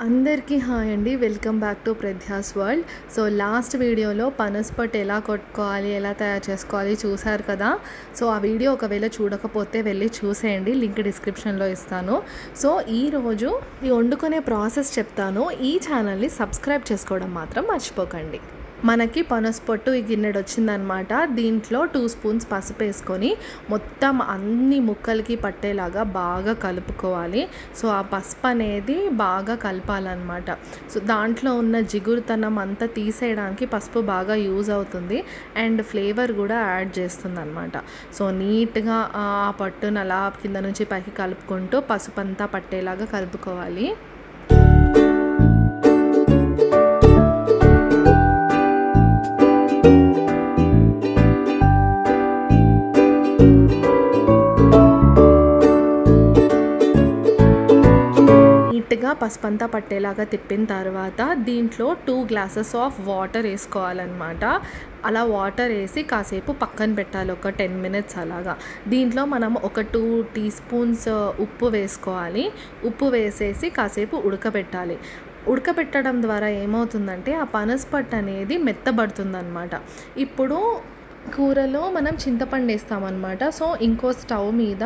అందరికీ హాయ్ అండి. Welcome back to Pradhya's world. So last వీడియోలో పనసపొట్టు ఎలా కొట్టుకోవాలి, ఎలా తయారు చేసుకోవాలి చూసారు కదా. సో ఆ వీడియో ఒకవేళ చూడకపోతే వెళ్ళి చూసేయండి, లింక్ డిస్క్రిప్షన్లో ఇస్తాను. సో ఈరోజు ఈ వండుకునే ప్రాసెస్ చెప్తాను. ఈ ఛానల్ని సబ్స్క్రైబ్ చేసుకోవడం మాత్రం మర్చిపోకండి. మనకి పనసపొట్టు ఈ గిన్నెడు వచ్చిందనమాట. దీంట్లో 2 స్పూన్స్ పసుపు వేసుకొని మొత్తం అన్ని ముక్కలకి పట్టేలాగా బాగా కలుపుకోవాలి. సో ఆ పసుపు అనేది బాగా కలపాలన్నమాట. సో దాంట్లో ఉన్న జిగురుతనం అంతా తీసేయడానికి పసుపు బాగా యూజ్ అవుతుంది అండ్ ఫ్లేవర్ కూడా యాడ్ చేస్తుంది అనమాట. సో నీట్గా ఆ పట్టును అలా కింద నుంచి పైకి కలుపుకుంటూ పసుపు అంతా పట్టేలాగా కలుపుకోవాలి. నీట్గా పసుపంతా పట్టేలాగా తిప్పిన తర్వాత దీంట్లో 2 గ్లాసెస్ ఆఫ్ వాటర్ వేసుకోవాలన్నమాట. అలా వాటర్ వేసి కాసేపు పక్కన పెట్టాలి, ఒక 10 మినిట్స్ అలాగా. దీంట్లో మనం ఒక 2 టీ స్పూన్స్ ఉప్పు వేసుకోవాలి. ఉప్పు వేసేసి కాసేపు ఉడకబెట్టాలి. ఉడకబెట్టడం ద్వారా ఏమవుతుందంటే ఆ పనసపొట్టు అనేది మెత్తబడుతుందన్నమాట. ఇప్పుడు కూరలో మనం చింతపండు వేస్తామన్నమాట. సో ఇంకో స్టవ్ మీద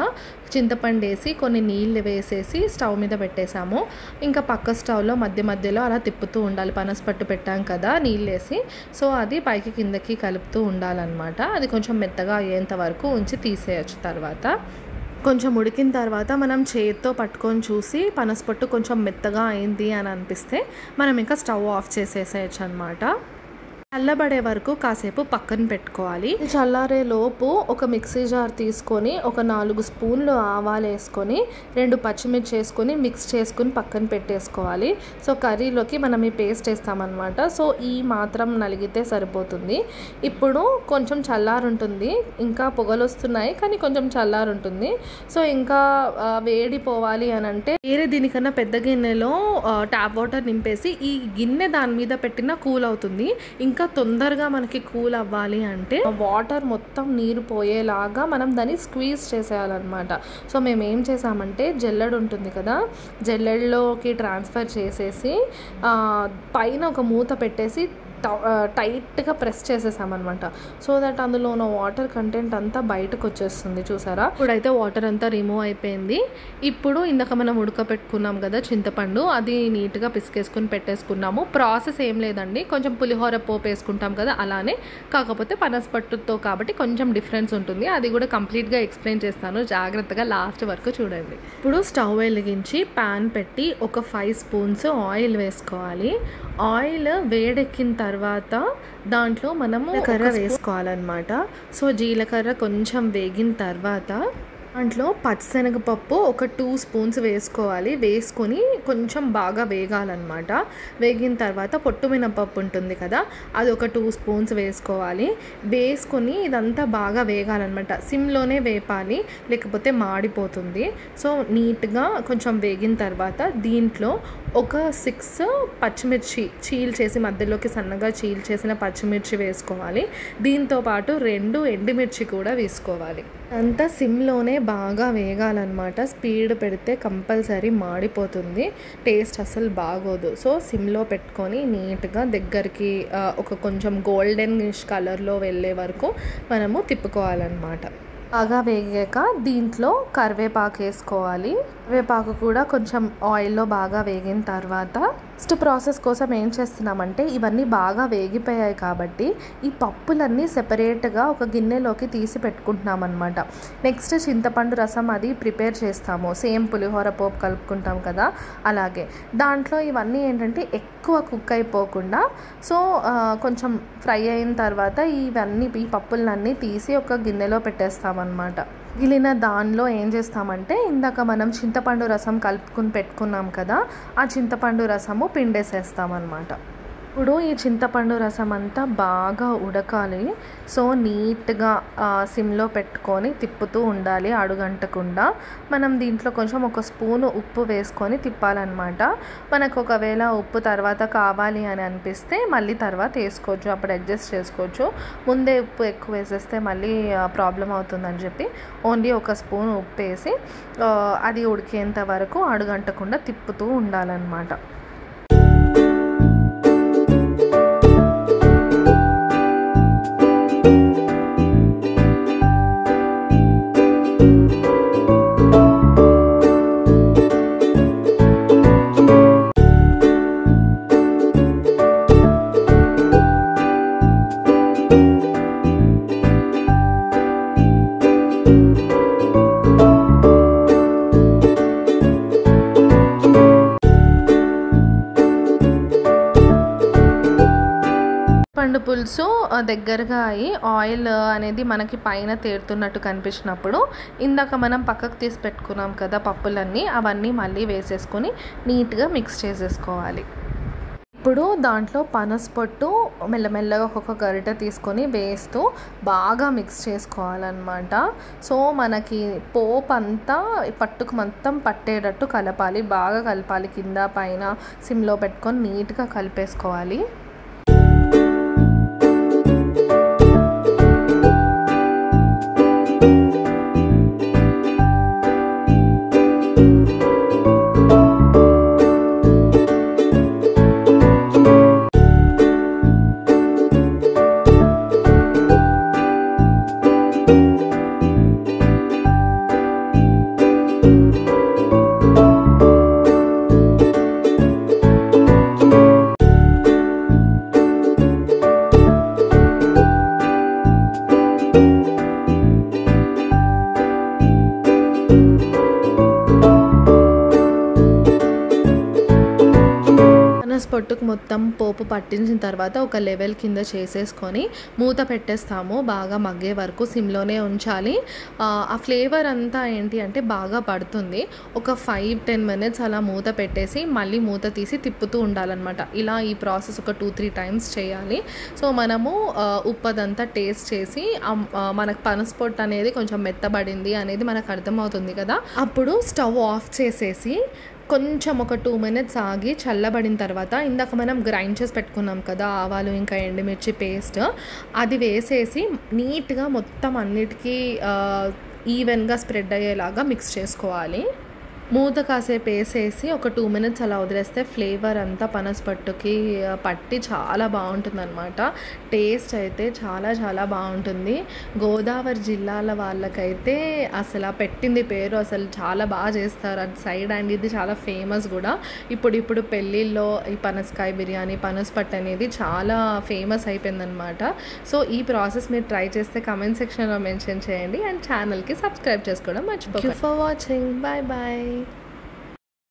చింతపండు వేసి కొన్ని నీళ్ళు వేసేసి స్టవ్ మీద పెట్టేసాము. ఇంకా పక్క స్టవ్లో మధ్య మధ్యలో అలా తిప్పుతూ ఉండాలి. పనసపొట్టు పెట్టాం కదా నీళ్ళు వేసి, సో అది పైకి కిందకి కలుపుతూ ఉండాలన్నమాట. అది కొంచెం మెత్తగా అయ్యేంత వరకు ఉంచి తీసేయచ్చు. తర్వాత కొంచెం ఉడికిన తర్వాత మనం చేతితో పట్టుకొని చూసి పనసపొట్టు కొంచెం మెత్తగా అయింది అని అనిపిస్తే మనం ఇంకా స్టవ్ ఆఫ్ చేసేసేయచ్చు అనమాట. చల్లబడే వరకు కాసేపు పక్కన పెట్టుకోవాలి. చల్లారే లోపు ఒక మిక్సీ జార్ తీసుకొని ఒక 4 స్పూన్లు ఆవాలు వేసుకొని 2 పచ్చిమిర్చి వేసుకొని మిక్స్ చేసుకుని పక్కన పెట్టేసుకోవాలి. సో కర్రీలోకి మనం ఈ పేస్ట్ వేస్తామన్నమాట. సో ఈ మాత్రం నలిగితే సరిపోతుంది. ఇప్పుడు కొంచెం చల్లారుంటుంది, ఇంకా పొగలు వస్తున్నాయి కానీ కొంచెం చల్లారుంటుంది. సో ఇంకా వేడిపోవాలి అని అంటే వేరే దీనికన్నా పెద్ద గిన్నెలో ట్యాప్ వాటర్ నింపేసి ఈ గిన్నె దాని మీద పెట్టినా కూల్ అవుతుంది. ఇంకా తొందరగా మనకి కూల్ అవ్వాలి అంటే వాటర్ మొత్తం నీరు పోయేలాగా మనం దాన్ని స్క్వీజ్ చేసేయాలన్నమాట. సో మేము ఏం చేసామంటే జల్లెడ ఉంటుంది కదా, జల్లెడలోకి ట్రాన్స్ఫర్ చేసేసి పైన ఒక మూత పెట్టేసి టైట్గా ప్రెస్ చేసేసామన్నమాట. సో దట్ అందులో ఉన్న వాటర్ కంటెంట్ అంతా బయటకు వచ్చేస్తుంది. చూసారా, ఇప్పుడైతే వాటర్ అంతా రిమూవ్ అయిపోయింది. ఇప్పుడు ఇందాక మనం ఉడకపెట్టుకున్నాం కదా చింతపండు, అది నీట్గా పిసికేసుకుని పెట్టేసుకున్నాము. ప్రాసెస్ ఏం లేదండి, కొంచెం పులిహోర పోపు వేసుకుంటాం కదా అలానే, కాకపోతే పనసపొట్టుతో కాబట్టి కొంచెం డిఫరెన్స్ ఉంటుంది. అది కూడా కంప్లీట్గా ఎక్స్ప్లెయిన్ చేస్తాను, జాగ్రత్తగా లాస్ట్ వరకు చూడండి. ఇప్పుడు స్టవ్ వెలిగించి ప్యాన్ పెట్టి ఒక 5 స్పూన్స్ ఆయిల్ వేసుకోవాలి. ఆయిల్ వేడెక్కిన తర్వాత దాంట్లో మనము జీలకర్ర వేసుకోవాలన్నమాట. సో జీలకర్ర కొంచెం వేగిన తర్వాత దాంట్లో పచ్చిశనగపప్పు ఒక 2 స్పూన్స్ వేసుకోవాలి. వేసుకొని కొంచెం బాగా వేగాలన్నమాట. వేగిన తర్వాత పొట్టు మినపప్పు ఉంటుంది కదా, అది ఒక 2 స్పూన్స్ వేసుకోవాలి. వేసుకొని ఇదంతా బాగా వేగాలన్నమాట. సిమ్లోనే వేపాలి, లేకపోతే మాడిపోతుంది. సో నీట్గా కొంచెం వేగిన తర్వాత దీంట్లో ఒక 6 పచ్చిమిర్చి చీల్చేసి మధ్యలోకి సన్నగా చీల్చేసిన పచ్చిమిర్చి వేసుకోవాలి. దీంతోపాటు 2 ఎండుమిర్చి కూడా వేసుకోవాలి. అంతా సిమ్లోనే బాగా వేగాలన్నమాట. స్పీడ్ పెడితే కంపల్సరీ మాడిపోతుంది, టేస్ట్ అసలు బాగోదు. సో సిమ్లో పెట్టుకొని నీట్గా దగ్గరికి ఒక కొంచెం గోల్డెనిష్ కలర్లో వెళ్ళే వరకు మనము తిప్పుకోవాలన్నమాట. బాగా వేగాక దీంట్లో కరివేపాకు వేసుకోవాలి. కరివేపాకు కూడా కొంచెం ఆయిల్లో బాగా వేగిన తర్వాత నెక్స్ట్ ప్రాసెస్ కోసం ఏం చేస్తున్నామంటే ఇవన్నీ బాగా వేగిపోయాయి కాబట్టి ఈ పప్పులన్నీ సెపరేట్గా ఒక గిన్నెలోకి తీసి పెట్టుకుంటున్నాం అనమాట. నెక్స్ట్ చింతపండు రసం అది ప్రిపేర్ చేస్తాము, సేమ్ పులిహోర పోపు కలుపుకుంటాం కదా అలాగే. దాంట్లో ఇవన్నీ ఏంటంటే ఎక్కువ కుక్ అయిపోకుండా సో కొంచెం ఫ్రై అయిన తర్వాత ఈ పప్పులన్నీ తీసి ఒక గిన్నెలో పెట్టేస్తామన్నమాట. మిగిలిన దానిలో ఏం చేస్తామంటే ఇందాక మనం చింతపండు రసం కలుపుకుని పెట్టుకున్నాం కదా, ఆ చింతపండు రసము పిండేసేస్తామన్నమాట. ఇప్పుడు ఈ చింతపండు రసం అంతా బాగా ఉడకాలి. సో నీట్గా సిమ్లో పెట్టుకొని తిప్పుతూ ఉండాలి అడుగంటకుండా. మనం దీంట్లో కొంచెం ఒక స్పూను ఉప్పు వేసుకొని తిప్పాలన్నమాట. మనకు ఒకవేళ ఉప్పు తర్వాత కావాలి అని అనిపిస్తే మళ్ళీ తర్వాత వేసుకోవచ్చు, అప్పుడు అడ్జస్ట్ చేసుకోవచ్చు. ముందే ఉప్పు ఎక్కువ వేసేస్తే మళ్ళీ ప్రాబ్లం అవుతుందని చెప్పి ఓన్లీ ఒక స్పూన్ ఉప్పు వేసి అది ఉడికేంత వరకు అడుగంటకుండా తిప్పుతూ ఉండాలన్నమాట. పండు పులుసు దగ్గరగా అయ్యి ఆయిల్ అనేది మనకి పైన తేరుతున్నట్టు కనిపించినప్పుడు ఇందాక మనం పక్కకు తీసి పెట్టుకున్నాం కదా పప్పులన్నీ, అవన్నీ మళ్ళీ వేసేసుకొని నీట్గా మిక్స్ చేసేసుకోవాలి. ఇప్పుడు దాంట్లో పనసపొట్టు మెల్లమెల్లగా ఒక్కొక్క గరిటె తీసుకొని వేస్తూ బాగా మిక్స్ చేసుకోవాలన్నమాట. సో మనకి పోపు అంతా పట్టుకు మొత్తం పట్టేటట్టు కలపాలి, బాగా కలపాలి. కింద పైన సిమ్లో పెట్టుకొని నీట్గా కలిపేసుకోవాలి. పొట్టుకు మొత్తం పోపు పట్టించిన తర్వాత ఒక లెవెల్ కింద చేసేసుకొని మూత పెట్టేస్తాము. బాగా మగ్గే వరకు సిమ్లోనే ఉంచాలి. ఆ ఫ్లేవర్ అంతా ఏంటి అంటే బాగా పడుతుంది. ఒక 5-10 మినిట్స్ అలా మూత పెట్టేసి మళ్ళీ మూత తీసి తిప్పుతూ ఉండాలన్నమాట. ఇలా ఈ ప్రాసెస్ ఒక 2-3 టైమ్స్ చేయాలి. సో మనము ఉప్పు అదంతా టేస్ట్ చేసి మనకు పనసపొట్టు అనేది కొంచెం మెత్తబడింది అనేది మనకు అర్థమవుతుంది కదా. అప్పుడు స్టవ్ ఆఫ్ చేసేసి కొంచెం ఒక 2 మినిట్స్ ఆగి చల్లబడిన తర్వాత ఇందాక మనం గ్రైండ్ చేసి పెట్టుకున్నాం కదా ఆవాలు ఇంకా ఎండుమిర్చి పేస్ట్, అది వేసేసి నీట్గా మొత్తం అన్నిటికీ ఈవెన్గా స్ప్రెడ్ అయ్యేలాగా మిక్స్ చేసుకోవాలి. మూత కాసేపు వేసేసి ఒక 2 మినిట్స్ అలా వదిలేస్తే ఫ్లేవర్ అంతా పనసపొట్టుకి పట్టి చాలా బాగుంటుందన్నమాట. టేస్ట్ అయితే చాలా చాలా బాగుంటుంది. గోదావరి జిల్లాల వాళ్ళకైతే అసలు పెట్టింది పేరు, అసలు చాలా బాగా చేస్తారు అటు సైడ్. అండ్ ఇది చాలా ఫేమస్ కూడా. ఇప్పుడు పెళ్ళిళ్ళలో ఈ పనసకాయ బిర్యానీ, పనసపట్టు అనేది చాలా ఫేమస్ అయిపోయిందనమాట. సో ఈ ప్రాసెస్ మీరు ట్రై చేస్తే కమెంట్ సెక్షన్లో మెన్షన్ చేయండి. అండ్ ఛానల్కి సబ్స్క్రైబ్ చేసుకోవడం మర్చిపోకండి. For watching, bye bye.